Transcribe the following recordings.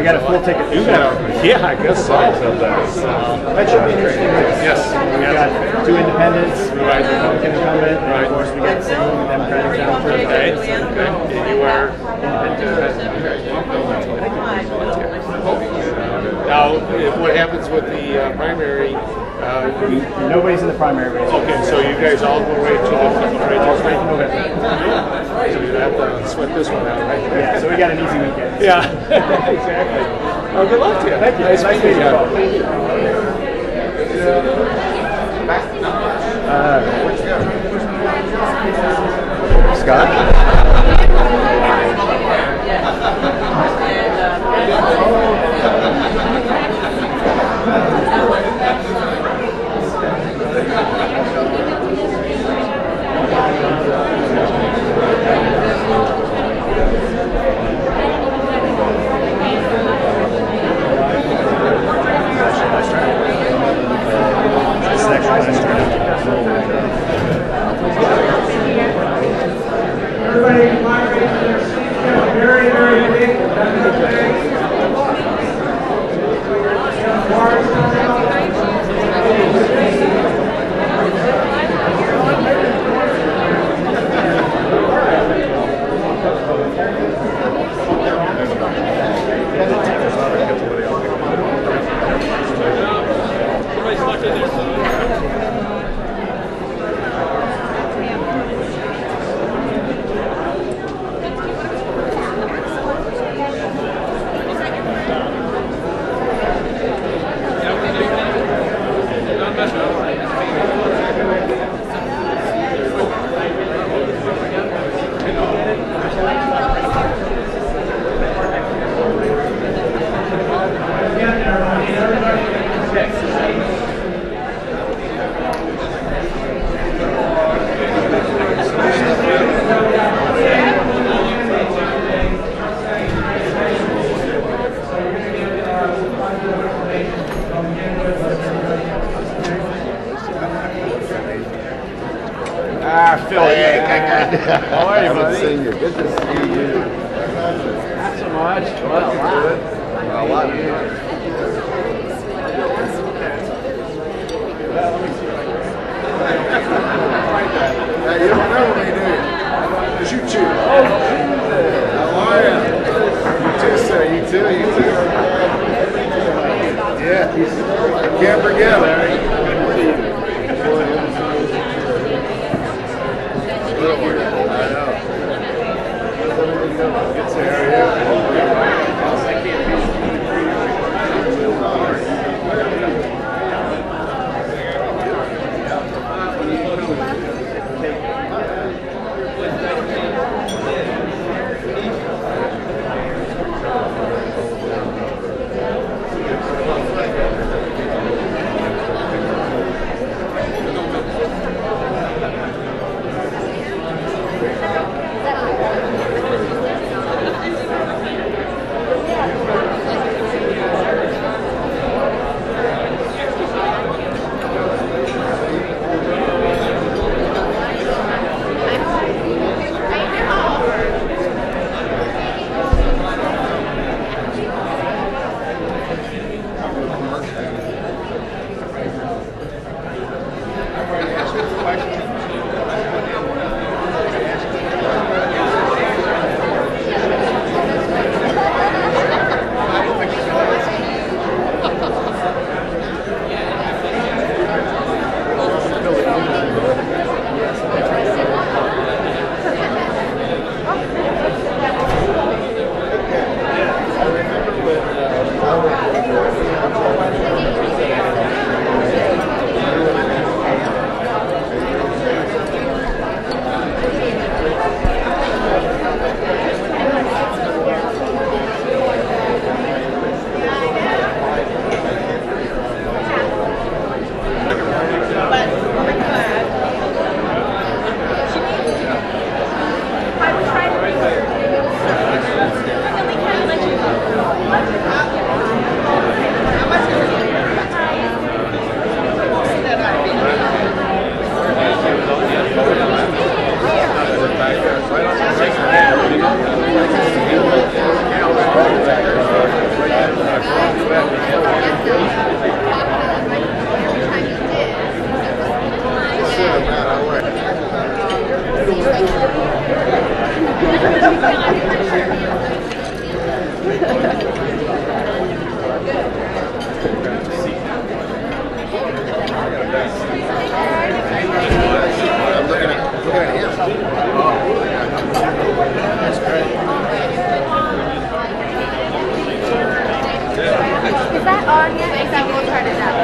got a full ticket. You got a, yeah, I guess so. That should be an interesting race. Yes. We got two independents, we got a Republican incumbent, and of course we got the Democratic challenger. Okay. And you are now, what happens with the primary? Nobody's in the primary race. Okay, so you guys all go right to the All straight to November. So you have to sweat this one out, right? Yeah, so we got an easy weekend. Yeah, exactly. Well, good luck to you. Thank you. Nice meeting you. Thank you. Scott? Everybody, very, very big. Phil. Hey, how are you, buddy? Good to see you. Good to see you. Not so much. Well, A lot. Hey, You don't know me, do you? Because you too. How are you? You too, sir. You too. Yeah. Can't forget, Larry. I know. Good to hear you. Is that on yet? Is that we'll turn it down?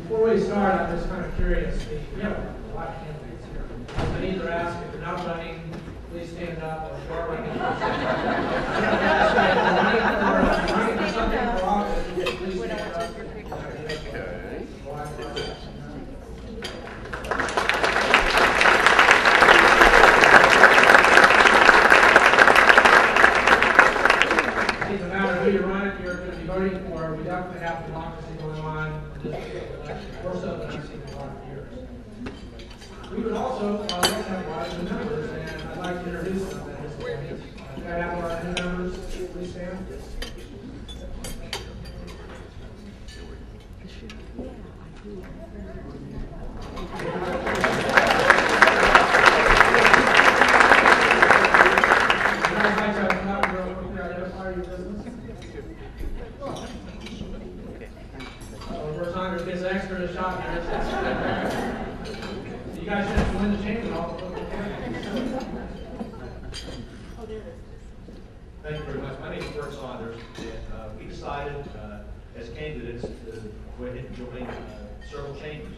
Before we start, I'm just kind of curious. We have a lot of candidates here. I need to ask if you're not running, please stand up. If you are running, running for something for office, please stand up. It doesn't matter who you're going to be voting for. We definitely have democracy going on. More so than I've seen in a lot of years. We would also like to have a lot of new members, and I'd like to introduce them at this point. Can I have our new members please stand? Gets extra shot here. You guys have to win the chamber. Thank you very much. My name is Bert Saunders, and we decided as candidates to go ahead and join several chambers.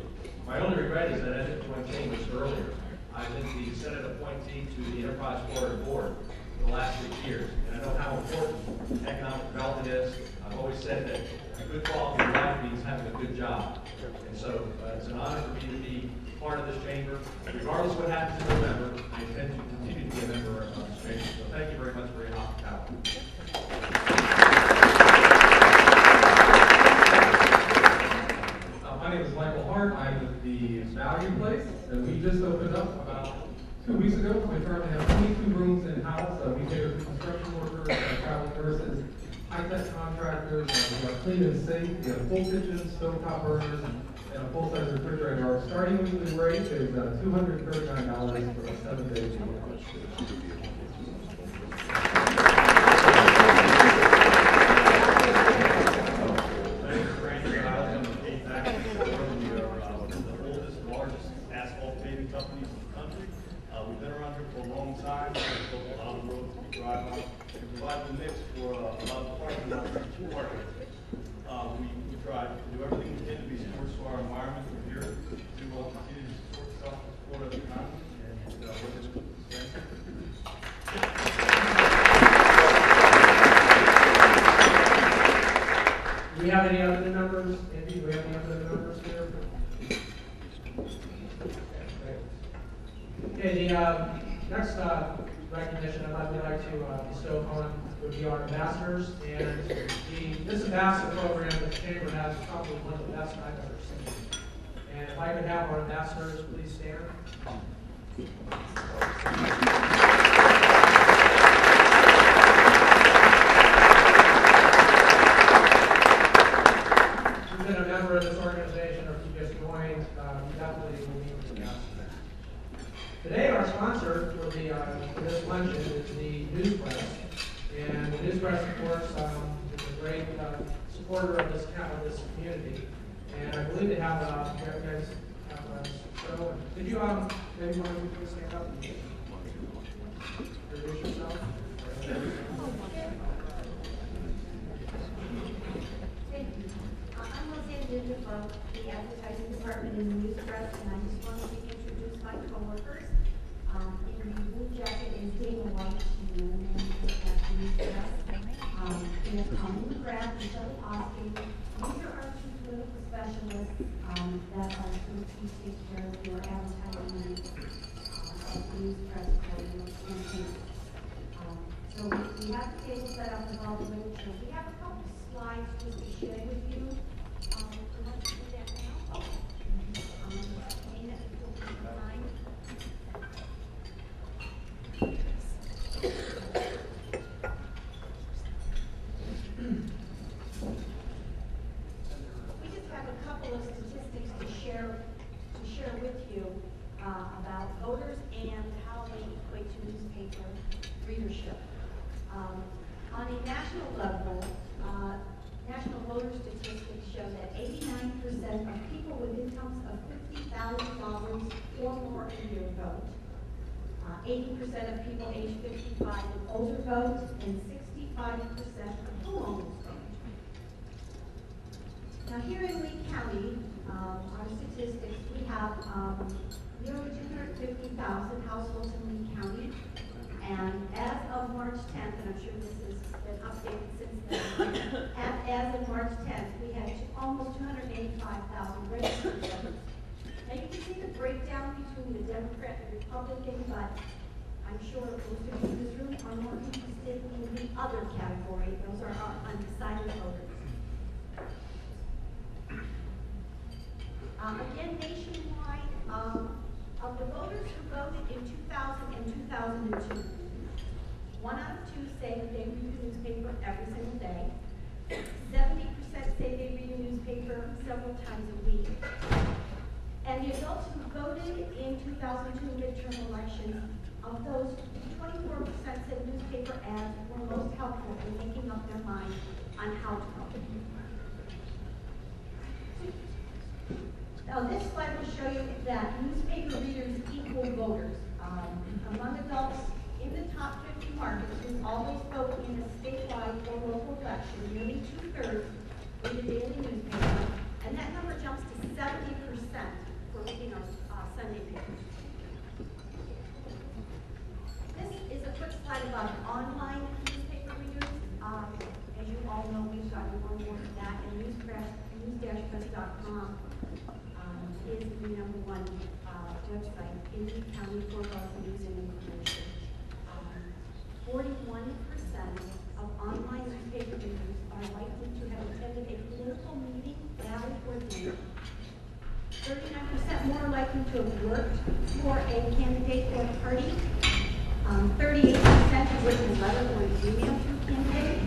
My only regret is that I didn't join chambers earlier. I've been the Senate appointee to the Enterprise Florida Board for the last 6 years, and I know how important economic development is. I've always said that a good quality of life means having a good job. And so it's an honor for me to be part of this chamber. Regardless of what happens in November, I intend to continue to be a member of this chamber. So thank you very much for your hospitality. currently have 22 rooms in-house. We cater to construction workers, traveling nurses, high-tech contractors. We have clean and safe. We have full kitchens, stovetop burners, and a full-size refrigerator. Our starting weekly rate is $239 for a 7-day tour. Companies in the country. We've been around here for a long time. We've built a lot of roads we drive on. We provide the mix for a lot of parking lots and parking. We try to do everything we can to be stewards to our environment. We're here to continue to support self-support of the economy and work with the Do we have any other numbers? Andy, do we have any other numbers here? Okay, the next recognition I'd like to bestow upon would be our ambassadors. And this ambassador program that the Chamber has is probably one of the best I've ever seen. And if I could have our ambassadors please stand. If you've been a member of this organization or if you just joined, you definitely will meet with the ambassadors. Today, our sponsor for this luncheon is the News Press, and the News Press, of course, is a great supporter of this community. And I believe they have you guys have a show. Did you maybe one of you please stand up and introduce yourself? Thank you. I'm Roseanne Ginger from the advertising department in the News Press, and I just wanted to introduce my coworkers. In the blue jacket is Dana White, she's the manager at the News Press. In the graph is Shelley Austin. These are our two political specialists that are going to take care of your advertising needs at the News Press for your campaign. So we have the table set up with all the literature. We have a couple slides just to share with you. Let's do that now. Dana, if you'll keep in mind. We just have a couple of statistics to share with you about voters and how they equate to newspaper readership. On a national level, national voter statistics show that 89% of people with incomes of $50,000 or more a year vote. 80% of people age 55 and older vote, and 65% of homeowners vote. Now here in Lee County, our statistics, we have nearly 250,000 households in Lee County. And as of March 10th, and I'm sure this has been updated since then, as of March 10th, we had almost 285,000 registered voters. Now you can see the breakdown between the Democrat and Republican, but I'm sure most of you in this room are more interested in the other category. Those are our undecided voters. Again, nationwide, of the voters who voted in 2000 and 2002, 1 out of 2 say that they read the newspaper every single day. 70% say they read a newspaper several times a week. And the adults who voted in 2002 midterm elections, of those, 24% said newspaper ads were most helpful in making up their mind on how to vote. Now this slide will show you that newspaper readers equal voters. Among adults in the top 50 markets who always vote in a statewide or local election, nearly 2/3 read a daily newspaper, and that number jumps to 70% for reading our Sunday papers. This is a quick slide about online newspaper readers. As you all know, we've got more than that, and news-press.com is the #1 website in Lee County for both news and information. 41% of online newspaper readers are likely to have attended a political meeting, rally, or dinner. 39% more likely to have worked for a candidate or party. 38% have written a letter or an email to a candidate.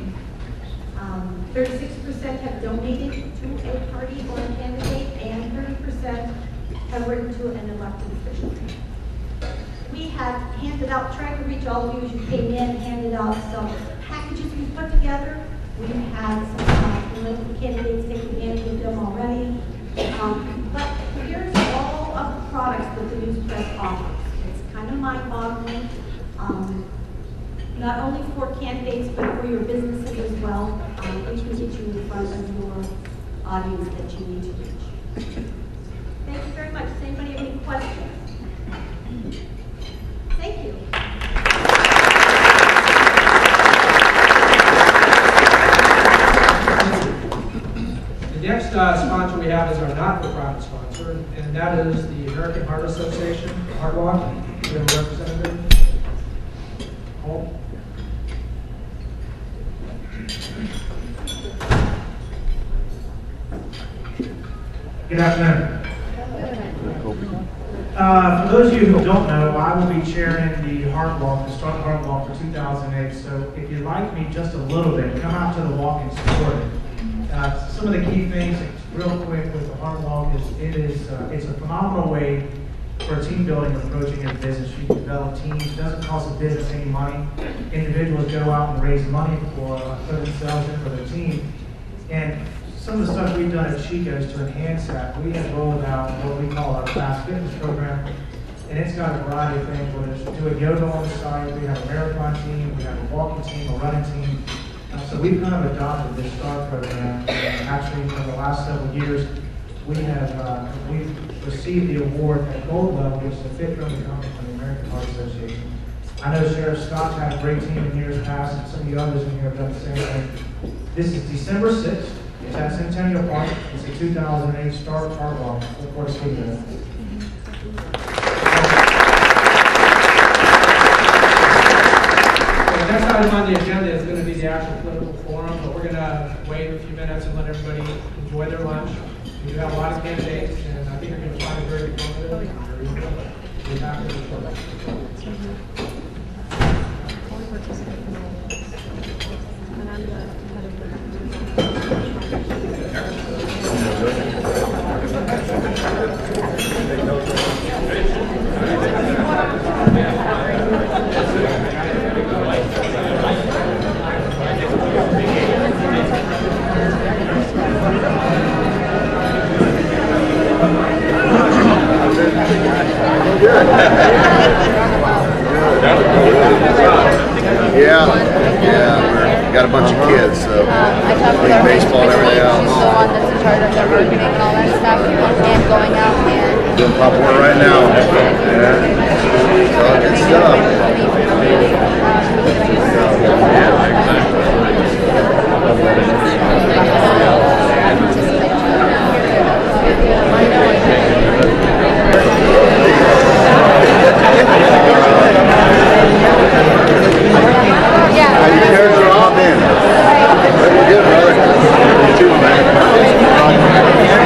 36% have donated to a party or a candidate, and 30% have written to an elected official. We have handed out, tried to reach all of you as you came in, handed out some packages we've put together. We've had some political candidates take advantage of them already. But here's all of the products that the news press offers. It's kind of mind-boggling, not only for candidates, but for your businesses as well. We can get you in front of your audience that you need to reach. Thank you very much. Does anybody have any questions? Thank you. The next sponsor we have is our not-for-profit sponsor, and that is the American Heart Association, Heart Walk. We have a representative. Good afternoon. For those of you who don't know, I will be chairing the Heart Walk, the Start Heart Walk for 2008. So if you'd like me just a little bit, come out to the walk and support it. Some of the key things, real quick, with the Heart Walk is it's a phenomenal way for team building approaching your business. You can develop teams. It doesn't cost the business any money. Individuals go out and raise money for themselves and for their team. And some of the stuff we've done at Chico's to enhance that, we have rolled out what we call our class fitness program, and it's got a variety of things. We're doing yoga on the side, we have a marathon team, we have a walking team, a running team. So we've kind of adopted this STAR program, and actually for the last several years, we've received the award at gold level, which is the fifth only company from the American Heart Association. I know Sheriff Scott's had a great team in years past, and some of the others in here have done the same thing. This is December 6th. It's at Centennial Park. It's a 2008 Star Heart Walk. Look forward to seeing you. The next item on the agenda is going to be the actual political forum, but we're going to wait a few minutes and let everybody enjoy their lunch. We do have a lot of candidates, and I think you're going to find it very informative. We're happy to report. Yeah, got a bunch of kids, so I talked with our baseball and everything else. She's the one that's in charge of their marketing and all that stuff, and going out and Doing pop war right now. Yeah, all good stuff. How you guys are all been? Very good, brother. You too, man. That's it.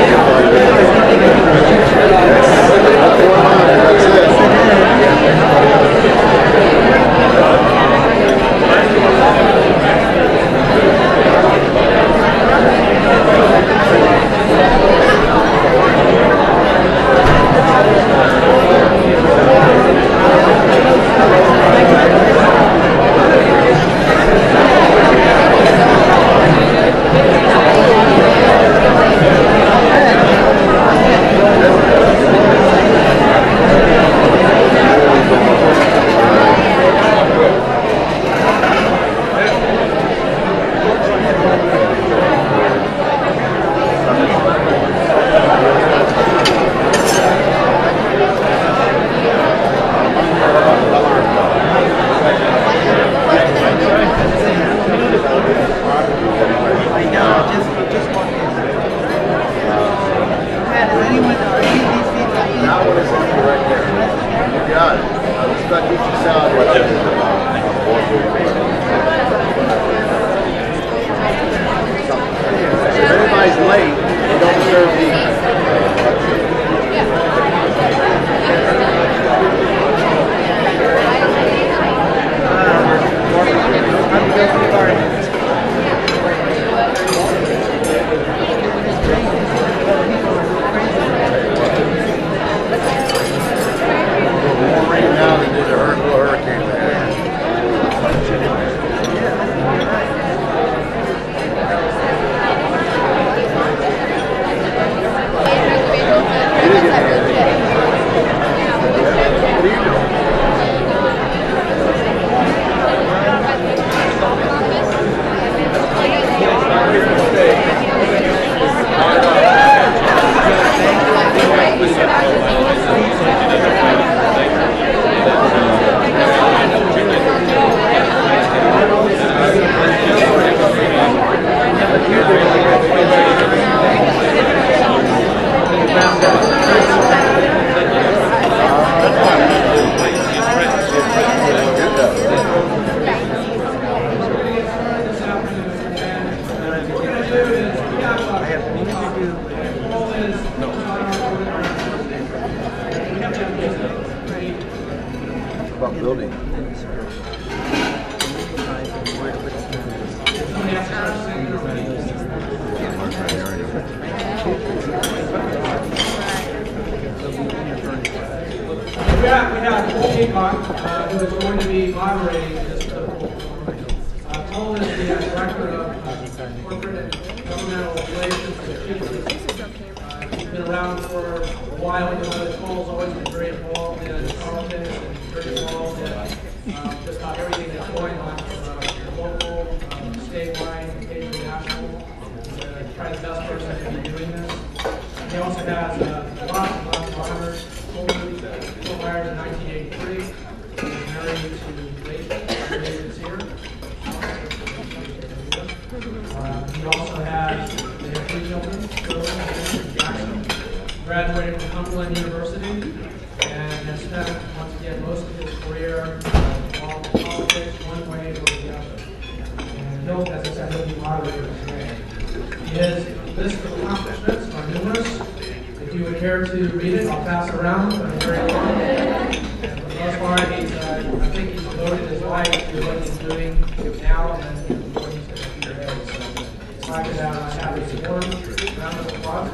Director of Corporate and Governmental Relations with Futures. He's been around for a while. You know, Cole's always been very involved in politics and very involved in just about everything that's going on from local, statewide, occasionally national. Probably the best person to be doing this. He also has lots and lots of honors. Cole hired in 1983. He was married to Rachel. Rachel's here. He also has 3 children. Jackson graduated from Cumberland University and has spent, once again, most of his career involved in politics, one way or the other. And he'll, as I said, he'll be moderator today. His list of accomplishments are numerous. If you would care to read it, I'll pass it around. It's very long. And for the most part, I think he's devoted his life to what he's doing now and what he's going to do ahead. So if I could have his support, round of applause.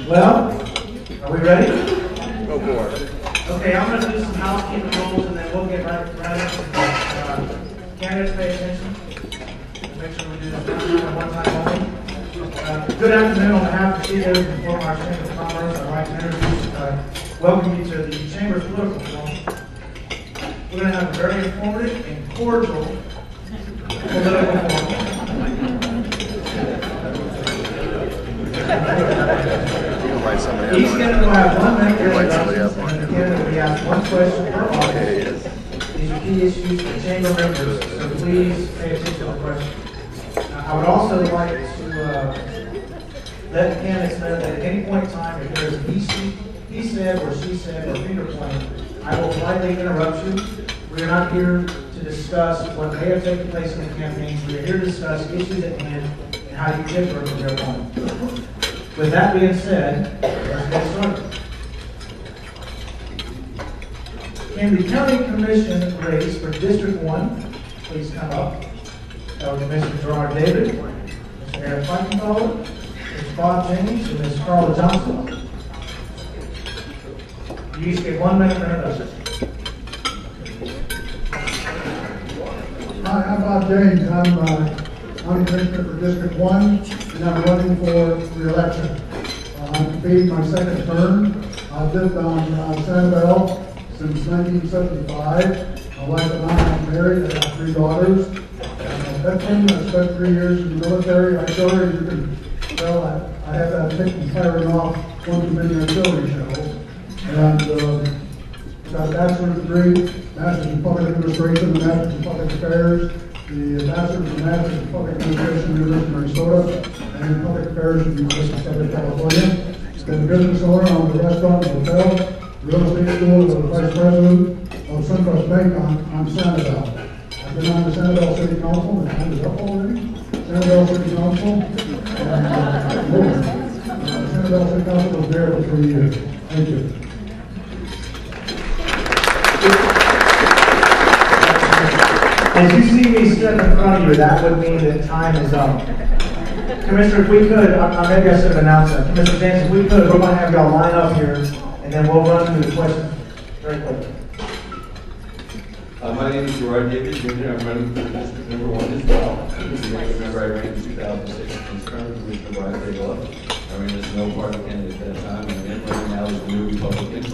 Well, are we ready? Go for it. Okay, I'm going to do some housekeeping rules and then we'll get right into candidates, pay attention. Make sure we do this one time only. Good afternoon. On behalf of the CEOs and former Chamber of Commerce, I'd like to introduce, welcome you to the Chamber's Political Forum. We're going to have a very informative and cordial political forum. Each candidate will have 1 minute for introductions, and the candidate will be asked 1 question per audience. These are key issues for chamber members, so please pay attention to the questions. I would also like to let the candidates know that at any point in time, if there is a he said or she said or finger pointing, I will politely interrupt you. We are not here to discuss what may have taken place in the campaigns. We are here to discuss issues at hand and how you differ from their opponent. With that being said, let's get started. Can the County Commission race for District 1 please come up? That would be Mr. Gerard David, Mr. Aaron Feichenthaler, Mr. Bob James, and Ms. Carla Johnson. You each get 1 minute for introduction. Hi, I'm Bob James. I'm Commissioner for District 1, and I'm running for re-election. I'm completing my 2nd term. I've lived on Sanibel since 1975. My wife and I are married. I have 3 daughters. I spent 3 years in the military. I showed her, you can tell, I have that thing firing off one too many artillery shells. And got a bachelor's degree, master's in public administration, and master's in public affairs. The Bachelor's and Master's in Public Administration, University of Minnesota, and in Public Affairs at the University of Southern California. Been a business owner on the restaurant and hotel, real estate school, as a vice president of SunTrust Bank on Sanibel. I've been on the Sanibel City Council, my time is up already. Sanibel City Council, and Sanibel City Council was there for 3 years. Thank you. As you see me sitting in front of you, that would mean that time is up. Commissioner, if we could, maybe I should have announced that. Commissioner James, if we could, we're going to have y'all line up here, and then we'll run through the questions very quickly. My name is Gerard David Jr. I'm running for District Number 1 as well. As you may remember, I ran in 2006 and current Commissioner Brian Bigelow. I ran as no party candidate at that time, and right now is the new Republican.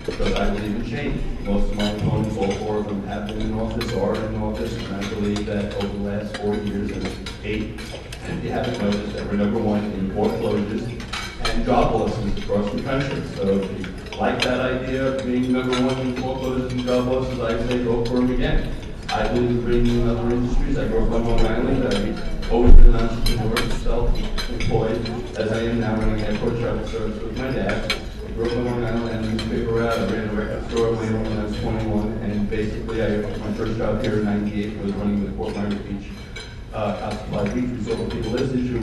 Because I believe in change. Most of my opponents, all 4 of them, have been in office or are in office, and I believe that over the last 4 years and 8, if you haven't noticed, that we're number 1 in foreclosures and job losses across the country. So if you like that idea of being number 1 in foreclosures and job losses, I say go for them again. I believe in bringing in other industries. I grew up on Long Island. I've always been an entrepreneur, self-employed, as I am now running airport travel service with my dad. I grew up on Long Island and a newspaper route. I ran a record store of my own when I was 21, and basically my first job here in '98 was running the Fort Myers Beach House Supply Beach Resort. People, this issue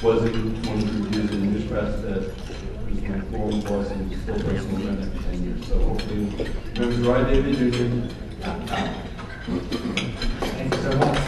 wasn't one of the reviews in the news press that was my former boss and still personal friend after 10 years. So hopefully, remember Gerard David Jr. Thank you so much.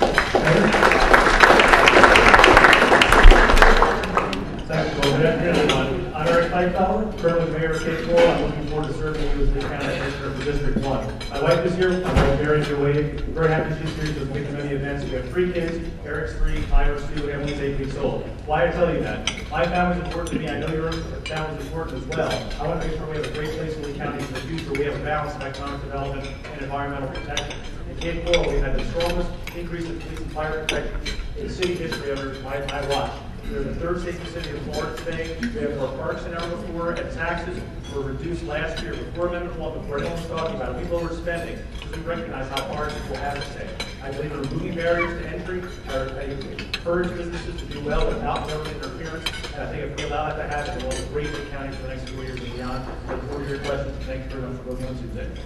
Second afternoon, everyone. I'm Eric Hightower, currently mayor of Cape Coral. I'm looking forward to serving you as the county commissioner for District 1. My wife is here. My wife Mary's here waiting. Very happy she's here to make many events. We have 3 kids. Eric's 3, Ira's 2, Emily's 8 weeks old. Why I tell you that? My family's important to me. I know your family's important as well. I want to make sure we have a great place in Lee County for the future. We have a balance of economic development and environmental protection. In Cape Coral, we had the strongest increase in police and fire protection in city history under my watch. We're the 3rd safest city of Florida today. We have more parks than ever before, and taxes were reduced last year before Amendment 1, before anyone was talking about it. We lowered spending because we recognize how hard people have it today. I believe in removing barriers to entry, or encourage businesses to do well without government interference, and I think if we allow that to happen, we'll have a great Lee County for the next 4 years and beyond. I look forward to your questions. Thank you very much for those ones who did.